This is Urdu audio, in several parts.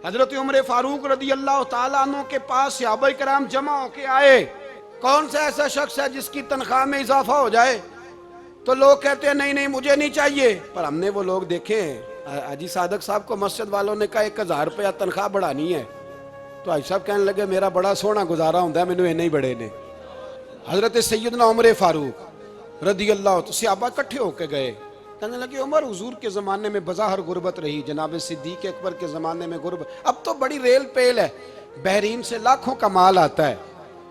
حضرت عمر فاروق رضی اللہ تعالیٰ عنہ کے پاس صحابہ کرام جمع ہو کے آئے. کون سا ایسا شخص ہے جس کی تنخواہ میں اضافہ ہو جائے؟ تو لوگ کہتے ہیں نہیں مجھے نہیں چاہیے. پر ہم نے وہ لوگ دیکھے ہیں. حاجی صادق صاحب کو مسجد والوں نے کہا 1000 روپیہ تنخواہ بڑھانی ہے تو حاجی صاحب کہنے لگے میرا بڑا سونا گزارا ہوتا ہے, مینوں یہ نہیں بڑے نے. حضرت سیدنا عمر فاروق رضی اللہ تو صحابہ اکٹھے ہو کے گئے. کہنے لگے عمر حضور کے زمانے میں بظاہر غربت رہی, جناب صدیق اکبر کے زمانے میں غربت, اب تو بڑی ریل پیل ہے, بحرین سے لاکھوں کا مال آتا ہے,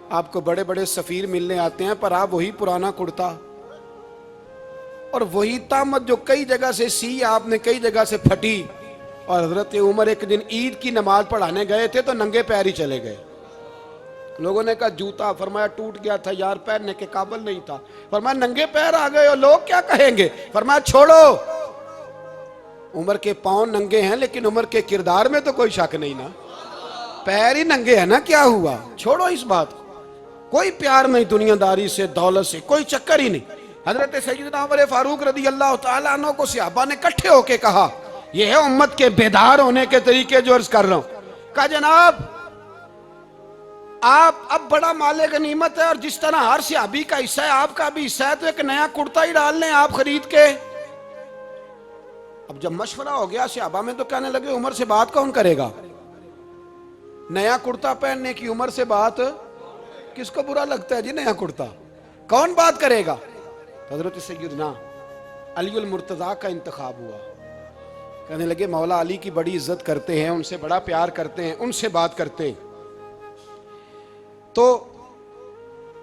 آپ کو بڑے بڑے سفیر ملنے آتے ہیں, پر آپ وہی پرانا کرتا اور وہی طامت جو کئی جگہ سے سی آپ نے کئی جگہ سے پھٹی. اور حضرت عمر ایک دن عید کی نماز پڑھانے گئے تھے تو ننگے پیر ہی چلے گئے. لوگوں نے کہا جوتا, فرمایا ٹوٹ گیا تھا یار, پہننے کے قابل نہیں تھا. فرمایا ننگے پیر آ گئے اور لوگ کیا کہیں گے؟ فرمایا چھوڑو, عمر کے پاؤں ننگے ہیں لیکن عمر کے کردار میں تو کوئی شک نہیں نا, پیر ہی ننگے ہیں نا, کیا ہوا؟ چھوڑو اس بات کو, کوئی پیار نہیں دنیا داری سے, دولت سے کوئی چکر ہی نہیں. حضرت سیدنا عمر فاروق رضی اللہ تعالیٰ عنہ کو صحابہ نے کٹھے ہو کے کہا, یہ ہے امت کے بیدار ہونے کے طریقے جو عرض کر رہا ہوں. کہا جناب آپ اب بڑا مال غنیمت ہے اور جس طرح ہر صحابی کا حصہ ہے آپ کا بھی حصہ ہے, تو ایک نیا کرتا ہی ڈال لیں آپ خرید کے. اب جب مشورہ ہو گیا صحابہ میں تو کہنے لگے عمر سے بات کون کرے گا؟ نیا کرتا پہننے کی عمر سے بات کس کو برا لگتا ہے جی؟ نیا کرتا کون بات کرے گا؟ حضرت سیدنا علی المرتضیٰ کا انتخاب ہوا. کہنے لگے مولا علی کی بڑی عزت کرتے ہیں, ان سے بڑا پیار کرتے ہیں, ان سے بات کرتے ہیں. تو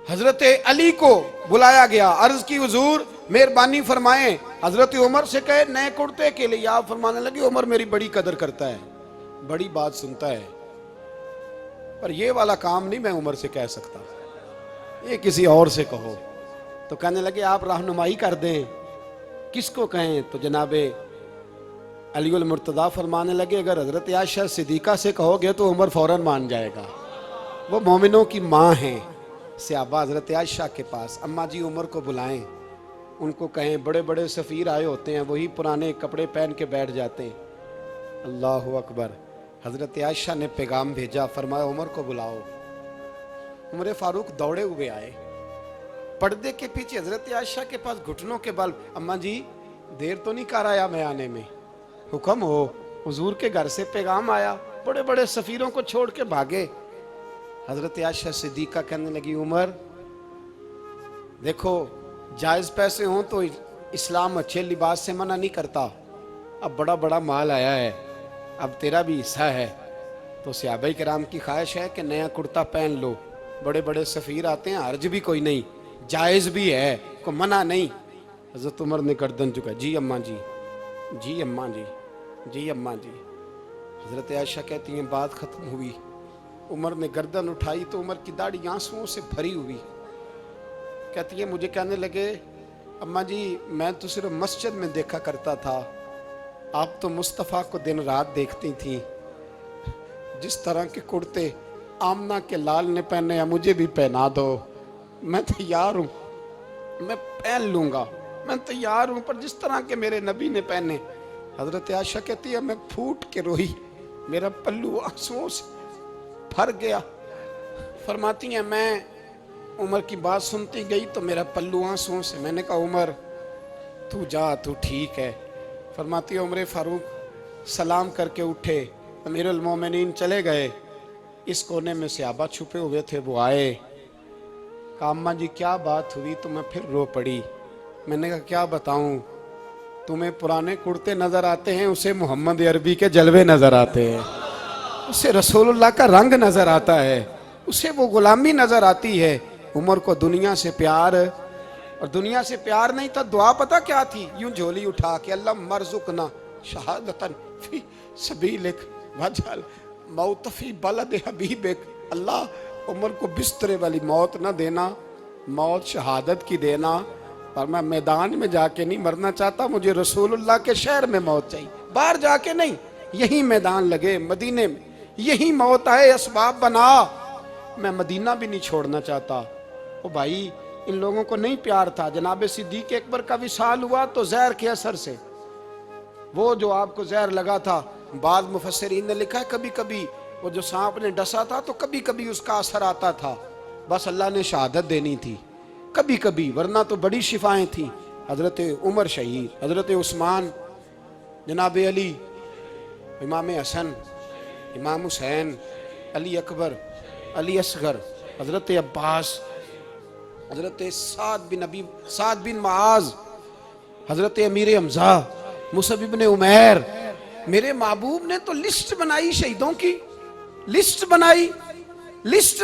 حضرت علی کو بلایا گیا, عرض کی حضور مہربانی فرمائیں. حضرت عمر سے کہے نئے کرتے کے لیے, آپ فرمانے لگے عمر میری بڑی قدر کرتا ہے, بڑی بات سنتا ہے, پر یہ والا کام نہیں میں عمر سے کہہ سکتا, یہ کسی اور سے کہو. تو کہنے لگے آپ رہنمائی کر دیں, کس کو کہیں؟ تو جناب علی المرتضیٰ فرمانے لگے اگر حضرت عائشہ صدیقہ سے کہو گے تو عمر فوراً مان جائے گا, وہ مومنوں کی ماں ہیں. صحابہ حضرت عائشہ کے پاس, اماں جی عمر کو بلائیں, ان کو کہیں بڑے بڑے سفیر آئے ہوتے ہیں, وہی پرانے کپڑے پہن کے بیٹھ جاتے ہیں. اللہ اکبر. حضرت عائشہ نے پیغام بھیجا, فرمایا عمر کو بلاؤ. عمر فاروق دوڑے ہوئے آئے, پردے کے پیچھے حضرت عائشہ کے پاس گھٹنوں کے بل, اماں جی دیر تو نہیں کر آیا میں آنے میں؟ حکم ہو, حضور کے گھر سے پیغام آیا, بڑے بڑے سفیروں کو چھوڑ کے بھاگے. حضرت عائشہ صدیقہ کہنے لگی عمر دیکھو جائز پیسے ہوں تو اسلام اچھے لباس سے منع نہیں کرتا, اب بڑا بڑا مال آیا ہے, اب تیرا بھی حصہ ہے, تو صحابہ کرام کی خواہش ہے کہ نیا کرتا پہن لو, بڑے بڑے سفیر آتے ہیں, حرج بھی کوئی نہیں, جائز بھی ہے, کو منع نہیں. حضرت عمر نے گردن جھکا, جی اماں جی, جی اماں جی, جی اماں جی. حضرت عائشہ کہتی ہیں بات ختم ہوئی, عمر نے گردن اٹھائی تو عمر کی داڑھی آنسوؤں سے بھری ہوئی. کہتی ہے مجھے کہنے لگے اماں جی میں تو صرف مسجد میں دیکھا کرتا تھا, آپ تو مصطفیٰ کو دن رات دیکھتی تھیں, جس طرح کے کرتے آمنہ کے لال نے پہنے ہیں مجھے بھی پہنا دو, میں تیار ہوں, میں پہن لوں گا, میں تیار ہوں, پر جس طرح کے میرے نبی نے پہنے. حضرت عائشہ کہتی ہے میں پھوٹ کے روئی, میرا پلو آنسوؤں سے بھر گیا. فرماتی ہیں میں عمر کی بات سنتی گئی تو میرا پلو آنسوؤں سے, میں نے کہا عمر تو جا, تو ٹھیک ہے. فرماتی ہے عمر فاروق سلام کر کے اٹھے, امیر المومنین چلے گئے. اس کونے میں صحابہ چھپے ہوئے تھے, وہ آئے, کہا اماں جی کیا بات ہوئی؟ تو میں پھر رو پڑی. میں نے کہا کیا بتاؤں, تمہیں پرانے کرتے نظر آتے ہیں, اسے محمد عربی کے جلوے نظر آتے ہیں, اسے رسول اللہ کا رنگ نظر آتا ہے, اسے وہ غلامی نظر آتی ہے. عمر کو دنیا سے پیار, اور دنیا سے پیار نہیں تھا, دعا پتہ کیا تھی؟ یوں جھولی اٹھا کے اللہ مرزقنا شہادتن فی سبیلک وجعل موت فی بلد حبیبک. اللہ عمر کو بسترے والی موت نہ دینا, موت شہادت کی دینا, پر میں میدان میں جا کے نہیں مرنا چاہتا, مجھے رسول اللہ کے شہر میں موت چاہیے, باہر جا کے نہیں, یہی میدان لگے مدینے میں, یہی موت آئے, اسباب بنا, میں مدینہ بھی نہیں چھوڑنا چاہتا. او بھائی ان لوگوں کو نہیں پیار تھا. جناب صدیق اکبر کا وصال ہوا تو زہر کے اثر سے, وہ جو آپ کو زہر لگا تھا بعض مفسرین نے لکھا ہے کبھی کبھی وہ جو سانپ نے ڈسا تھا تو کبھی کبھی اس کا اثر آتا تھا، بس اللہ نے شہادت دینی تھی کبھی کبھی، ورنہ تو بڑی شفائیں تھیں۔ حضرت عمر شہید، حضرت عثمان، جناب علی، امام حسن، امام حسین، علی اکبر، علی اصغر، حضرت عباس، حضرت سعد بن معاذ، حضرت امیر حمزہ، مصعب بن عمیر۔ میرے محبوب نے تو لسٹ بنائی شہیدوں کی، لسٹ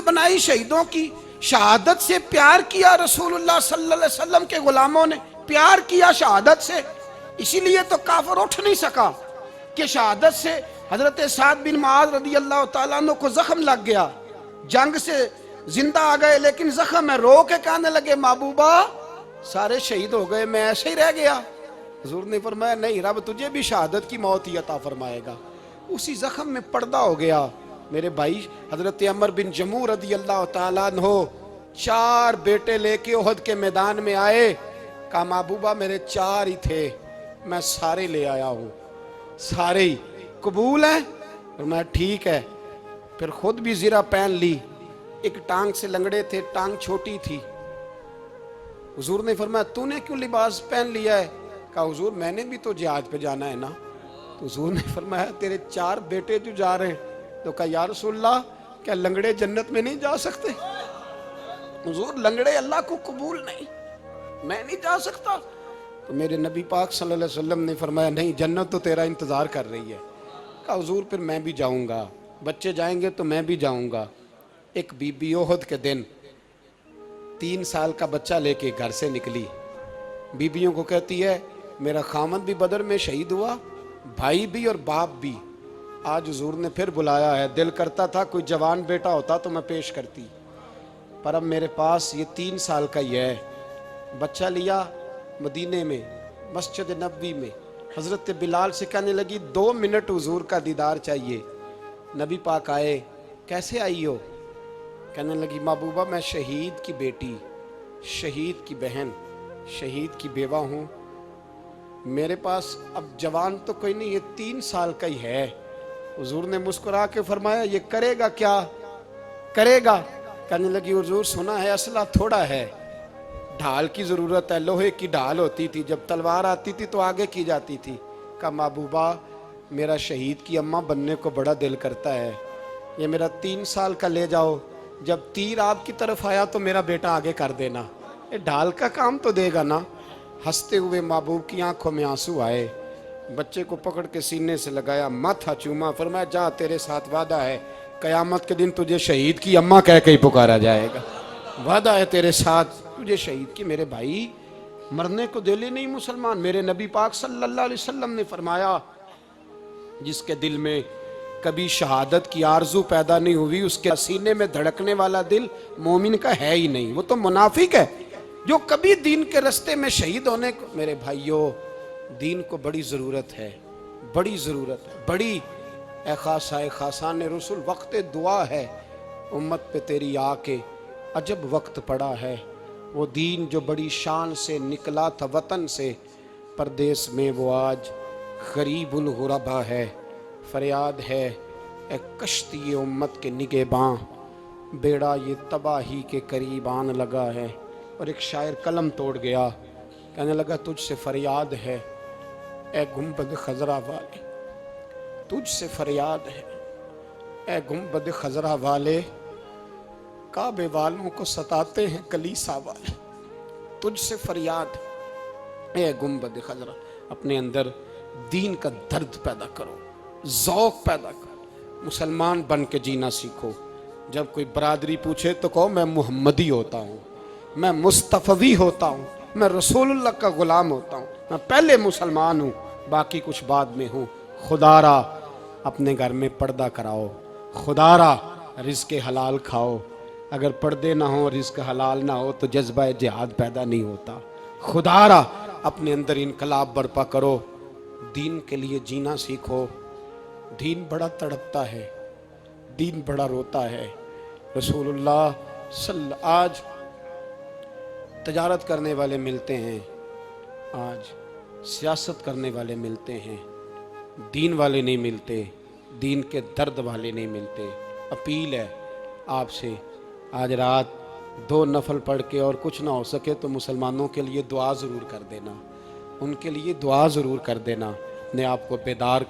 بنائی شہیدوں کی۔ شہادت سے پیار کیا رسول اللہ صلی اللہ علیہ وسلم کے غلاموں نے، پیار کیا شہادت سے، اسی لیے تو کافر اٹھ نہیں سکا کہ شہادت سے حضرت سعد بن معاذ رضی اللہ تعالیٰ عنہ کو زخم لگ گیا، جنگ سے زندہ آ گئے لیکن زخم ہے، رو کے کہنے لگے محبوبہ سارے شہید ہو گئے، میں ایسے ہی رہ گیا۔ حضور نے فرمایا نہیں، رب تجھے بھی شہادت کی موت ہی عطا فرمائے گا۔ اسی زخم میں پردہ ہو گیا۔ میرے بھائی حضرت عمر بن جموح رضی اللہ تعالیٰ عنہ 4 بیٹے لے کے احد کے میدان میں آئے، کہا محبوبہ میرے 4 ہی تھے، میں سارے لے آیا ہوں، سارے ہی قبول ہیں؟ فرمایا ٹھیک ہے۔ پھر خود بھی زرہ پہن لی، ایک ٹانگ سے لنگڑے تھے، ٹانگ چھوٹی تھی۔ حضور نے فرمایا تو نے کیوں لباس پہن لیا ہے؟ کہا حضور میں نے بھی تو جہاد پہ جانا ہے نا۔ تو حضور نے فرمایا تیرے 4 بیٹے جو جا رہے ہیں۔ تو کہا یا رسول اللہ کیا لنگڑے جنت میں نہیں جا سکتے؟ حضور لنگڑے اللہ کو قبول نہیں، میں نہیں جا سکتا۔ تو میرے نبی پاک صلی اللہ علیہ وسلم نے فرمایا نہیں، جنت تو تیرا انتظار کر رہی ہے۔ کہا حضور پھر میں بھی جاؤں گا، بچے جائیں گے تو میں بھی جاؤں گا۔ ایک بی بی احد کے دن 3 سال کا بچہ لے کے گھر سے نکلی، بیویوں کو کہتی ہے میرا خامد بھی بدر میں شہید ہوا، بھائی بھی اور باپ بھی، آج حضور نے پھر بلایا ہے، دل کرتا تھا کوئی جوان بیٹا ہوتا تو میں پیش کرتی، پر اب میرے پاس یہ 3 سال کا ہی ہے۔ بچہ لیا مدینے میں مسجد نبوی میں، حضرت بلال سے کہنے لگی 2 منٹ حضور کا دیدار چاہیے۔ نبی پاک آئے، کیسے آئی ہو؟ کہنے لگی محبوبہ میں شہید کی بیٹی، شہید کی بہن، شہید کی بیوہ ہوں، میرے پاس اب جوان تو کوئی نہیں، یہ 3 سال کا ہی ہے۔ حضور نے مسکرا کے فرمایا یہ کرے گا کیا کرے گا؟ کہنے لگی حضور سنا ہے اسلحہ تھوڑا ہے، ڈھال کی ضرورت ہے، لوہے کی ڈھال ہوتی تھی، جب تلوار آتی تھی تو آگے کی جاتی تھی۔ کہا محبوبہ میرا شہید کی اماں بننے کو بڑا دل کرتا ہے، یہ میرا 3 سال کا لے جاؤ، جب تیر آپ کی طرف آیا تو میرا بیٹا آگے کر دینا، یہ ڈھال کا کام تو دے گا نا۔ ہنستے ہوئے محبوب کی آنکھوں میں آنسو آئے، بچے کو پکڑ کے سینے سے لگایا، ماتھا چوما، فرمایا جا تیرے ساتھ وعدہ ہے قیامت کے دن تجھے شہید کی اماں کہہ کے ہی پکارا جائے گا، وعدہ ہے تیرے ساتھ تجھے شہید کی۔ میرے بھائی مرنے کو دل ہی نہیں مسلمان۔ میرے نبی پاک صلی اللہ علیہ وسلم نے فرمایا جس کے دل میں کبھی شہادت کی آرزو پیدا نہیں ہوئی، اس کے سینے میں دھڑکنے والا دل مومن کا ہے ہی نہیں، وہ تو منافق ہے۔ جو کبھی دین کے رستے میں شہید ہونے کو، میرے بھائیوں دین کو بڑی ضرورت ہے، بڑی ضرورت ہے، بڑی۔ اے خاصائے خاصان رسول وقت دعا ہے، امت پہ تیری آ کے عجب وقت پڑا ہے۔ وہ دین جو بڑی شان سے نکلا تھا وطن سے، پردیس میں وہ آج غریب الغربا ہے۔ فریاد ہے اے کشتی امت کے نگہباں، بیڑا یہ تباہی کے قریب آن لگا ہے۔ اور ایک شاعر قلم توڑ گیا، کہنے لگا تجھ سے فریاد ہے اے گنبد خضرا والے، تجھ سے فریاد ہے اے گنبد خضرا والے، کعبے والوں کو ستاتے ہیں کلیسا والے، تجھ سے فریاد اے گنبد خضرا۔ اپنے اندر دین کا درد پیدا کرو، ذوق پیدا کرو، مسلمان بن کے جینا سیکھو۔ جب کوئی برادری پوچھے تو کہو میں محمدی ہوتا ہوں، میں مصطفی ہوتا ہوں، میں رسول اللہ کا غلام ہوتا ہوں، میں پہلے مسلمان ہوں باقی کچھ بعد میں ہوں۔ خدا را اپنے گھر میں پردہ کراؤ، خدا را رزق حلال کھاؤ، اگر پردے نہ ہوں رزق حلال نہ ہو تو جذبہ جہاد پیدا نہیں ہوتا۔ خدا را اپنے اندر انقلاب برپا کرو، دین کے لیے جینا سیکھو۔ دین بڑا تڑپتا ہے، دین بڑا روتا ہے۔ رسول اللہ آج تجارت کرنے والے ملتے ہیں، آج سیاست کرنے والے ملتے ہیں، دین والے نہیں ملتے، دین کے درد والے نہیں ملتے۔ اپیل ہے آپ سے، آج رات 2 نفل پڑھ کے اور کچھ نہ ہو سکے تو مسلمانوں کے لیے دعا ضرور کر دینا، ان کے لیے دعا ضرور کر دینا، اپنے آپ کو بیدار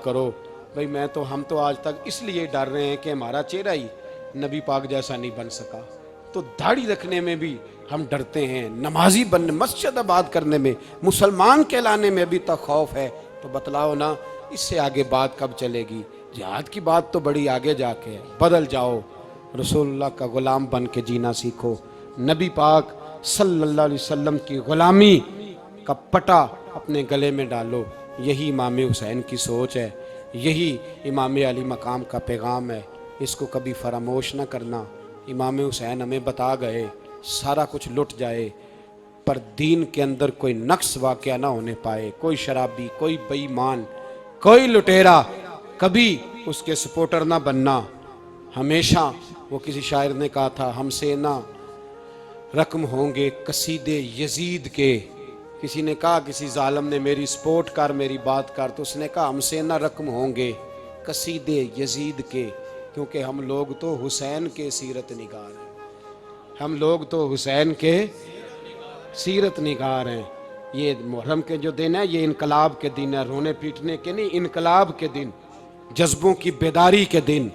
کرو۔ بھئی ہم تو آج تک اس لیے ڈر رہے ہیں کہ ہمارا چہرہ ہی نبی پاک جیسا نہیں بن سکا، تو داڑھی رکھنے میں بھی ہم ڈرتے ہیں، نمازی بننے، مسجد آباد کرنے میں، مسلمان کہلانے میں ابھی تک خوف ہے۔ تو بتلاؤ نا، اس سے آگے بات کب چلے گی؟ جہاد کی بات تو بڑی آگے جا کے ہے۔ بدل جاؤ، رسول اللہ کا غلام بن کے جینا سیکھو، نبی پاک صلی اللہ علیہ وسلم کی غلامی کا پٹا اپنے گلے میں ڈالو۔ یہی امام حسین کی سوچ ہے، یہی امام علی مقام کا پیغام ہے، اس کو کبھی فراموش نہ کرنا۔ امام حسین ہمیں بتا گئے سارا کچھ لٹ جائے پر دین کے اندر کوئی نقص واقعہ نہ ہونے پائے، کوئی شرابی، کوئی بے ایمان، کوئی لٹیرا کبھی اس کے سپورٹر نہ بننا۔ ہمیشہ وہ کسی شاعر نے کہا تھا، ہم سے نہ رقم ہوں گے قصیدے یزید کے۔ کسی نے کہا، کسی ظالم نے میری سپورٹ کر، میری بات کر، تو اس نے کہا ہم سے نہ رقم ہوں گے قصیدے یزید کے، کیونکہ ہم لوگ تو حسین کے سیرت نگار ہیں، ہم لوگ تو حسین کے سیرت نگار ہیں۔ یہ محرم کے جو دن ہے یہ انقلاب کے دن ہے، رونے پیٹنے کے نہیں، انقلاب کے دن، جذبوں کی بیداری کے دن،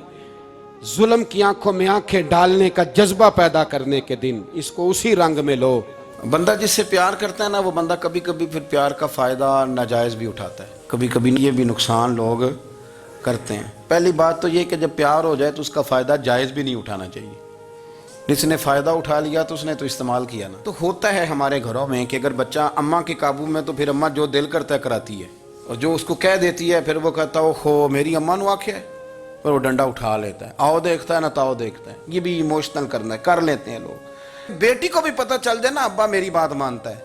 ظلم کی آنکھوں میں آنکھیں ڈالنے کا جذبہ پیدا کرنے کے دن۔ اس کو اسی رنگ میں لو۔ بندہ جس سے پیار کرتا ہے نا، وہ بندہ کبھی کبھی پھر پیار کا فائدہ ناجائز بھی اٹھاتا ہے، کبھی کبھی یہ بھی نقصان لوگ کرتے ہیں۔ پہلی بات تو یہ کہ جب پیار ہو جائے تو اس کا فائدہ جائز بھی نہیں اٹھانا چاہیے۔ جس نے فائدہ اٹھا لیا تو اس نے تو استعمال کیا نا۔ تو ہوتا ہے ہمارے گھروں میں کہ اگر بچہ اماں کے قابو میں تو پھر اماں جو دل کرتا ہے کراتی ہے، اور جو اس کو کہہ دیتی ہے پھر وہ کہتا ہے اوہو میری اماں نو آکھیا ہے، پھر وہ ڈنڈا اٹھا لیتا ہے، آؤ دیکھتا ہے نہ تاؤ دیکھتا ہے۔ یہ بھی ایموشنل کرنا ہے، کر لیتے ہیں لوگ۔ بیٹی کو بھی پتہ چل جائے نا ابا میری بات مانتا ہے،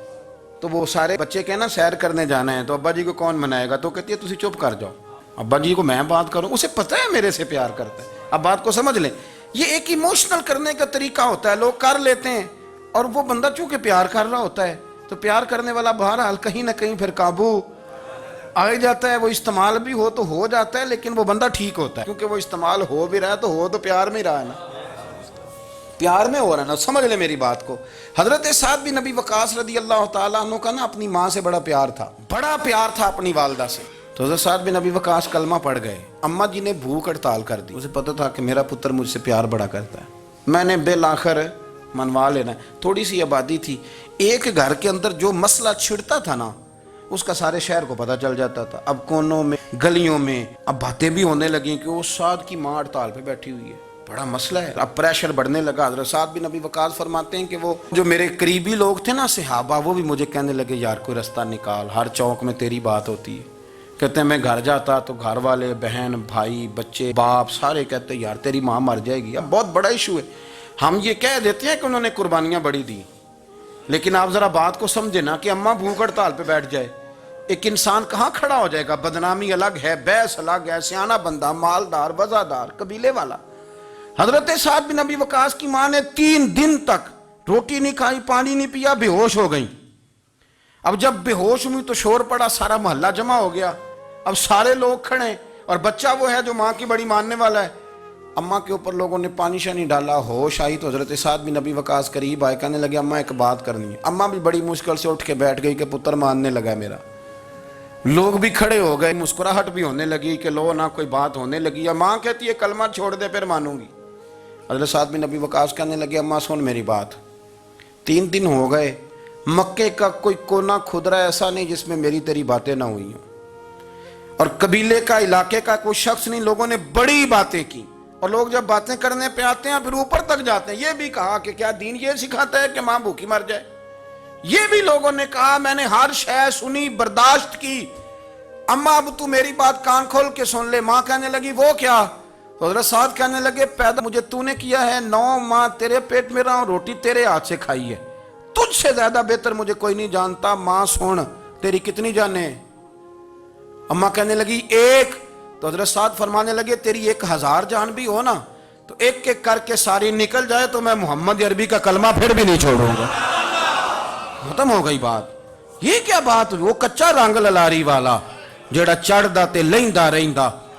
تو وہ سارے بچے کہنا سیر کرنے جانا ہے تو ابا جی کو کون منائے گا، تو کہتی ہے تسی چپ کر جاؤ، ابا جی کو میں بات کروں، اسے پتہ ہے میرے سے پیار کرتا ہے۔ اب بات کو سمجھ لیں، یہ ایک ایموشنل کرنے کا طریقہ ہوتا ہے، لوگ کر لیتے ہیں، اور وہ بندہ چونکہ پیار کر رہا ہوتا ہے تو پیار کرنے والا بہرحال کہیں نہ کہیں پھر قابو آ جاتا ہے۔ وہ استعمال بھی ہو جاتا ہے، لیکن وہ بندہ ٹھیک ہوتا ہے، کیونکہ وہ استعمال ہو بھی رہا ہے تو پیار میں رہا ہے نا، پیار میں ہو رہا ہے نا۔ سمجھ لے میری بات کو۔ حضرت سعد بن نبی وقاص رضی اللہ تعالیٰ عنہ کا نا اپنی ماں سے بڑا پیار تھا، بڑا پیار تھا اپنی والدہ سے۔ تو حضرت سعد بن نبی وقاص کلمہ پڑھ گئے، اماں جی نے بھوک ہڑتال کر دی، اسے پتہ تھا کہ میرا پتر مجھ سے پیار بڑا کرتا ہے، میں نے بالآخر منوا لینا ہے۔ تھوڑی سی آبادی تھی، ایک گھر کے اندر جو مسئلہ چھڑتا تھا نا اس کا سارے شہر کو پتہ چل جاتا تھا۔ اب کونوں میں، گلیوں میں اب باتیں بھی ہونے لگیں کہ وہ سعد کی ماں ہڑتال پہ بیٹھی ہوئی ہے، بڑا مسئلہ ہے۔ اب پریشر بڑھنے لگا۔ حضرت سعد بن نبی وقاص فرماتے ہیں کہ وہ جو میرے قریبی لوگ تھے نا صحابہ، وہ بھی مجھے کہنے لگے یار کوئی رستہ نکال، ہر چوک میں تیری بات ہوتی ہے۔ کہتے ہیں میں گھر جاتا تو گھر والے، بہن، بھائی، بچے، باپ سارے کہتے ہیں یار تیری ماں مر جائے گی۔ اب بہت بڑا ایشو ہے، ہم یہ کہہ دیتے ہیں کہ انہوں نے قربانیاں بڑی دی، لیکن آپ ذرا بات کو سمجھے نا کہ اماں بھوک ہڑتال پہ بیٹھ جائے، ایک انسان کہاں کھڑا ہو جائے گا؟ بدنامی الگ ہے، بحث الگ ہے، سیانہ بندہ، مالدار، وزادار، قبیلے والا۔ حضرت سعد بن نبی وقاص کی ماں نے 3 دن تک روٹی نہیں کھائی، پانی نہیں پیا، بے ہوش ہو گئی۔ اب جب بے ہوش ہوئی تو شور پڑا، سارا محلہ جمع ہو گیا، اب سارے لوگ کھڑے، اور بچہ وہ ہے جو ماں کی بڑی ماننے والا ہے۔ اماں کے اوپر لوگوں نے پانی شانی ڈالا، ہوش آئی تو حضرت سعد بن نبی وقاص قریب آئے، کہنے لگے اماں ایک بات کرنی ہے۔ اماں بھی بڑی مشکل سے اٹھ کے بیٹھ گئی کہ پتر ماننے لگا میرا۔ لوگ بھی کھڑے ہو گئے، مسکراہٹ بھی ہونے لگی کہ لو نہ کوئی بات ہونے لگی۔ ماں کہتی ہے کلمہ چھوڑ دے پھر مانوں گی۔ حضرت سعد بن نبی وقاص کہنے لگے اماں سن میری بات، 3 دن ہو گئے، مکے کا کوئی کونا کھدرا ایسا نہیں جس میں میری تیری باتیں نہ ہوئی ہوں، اور قبیلے کا، علاقے کا کوئی شخص نہیں، لوگوں نے بڑی باتیں کی، اور لوگ جب باتیں کرنے پہ آتے ہیں پھر اوپر تک جاتے ہیں۔ یہ بھی کہا کہ کیا دین یہ سکھاتا ہے کہ ماں بھوکی مر جائے؟ یہ بھی لوگوں نے کہا، میں نے ہر شے سنی، برداشت کی، اماں اب تو میری بات کان کھول کے سن لے۔ ماں کہنے لگی وہ کیا؟ تو حضرت سعد کہنے لگے پیدا مجھے تو نے کیا ہے، 9 ماہ تیرے پیٹ میں رہا ہوں، روٹی تیرے ہاتھ سے کھائی ہے، تجھ سے زیادہ بہتر مجھے کوئی نہیں جانتا۔ ماں سن تیری کتنی جانیں؟ اماں کہنے لگی 1۔ تو حضرت سعد فرمانے لگے تیری 1000 جان بھی ہو نا تو ایک ایک کر کے ساری نکل جائے تو میں محمد عربی کا کلمہ پھر بھی نہیں چھوڑوں گا۔ ختم ہو گئی بات۔ یہ کیا بات ہوئی؟ وہ کچا رنگ للاری والا ਜਿਹੜਾ ਚੜਦਾ ਤੇ ਲੈਂਦਾ ਰਹਿੰਦਾ।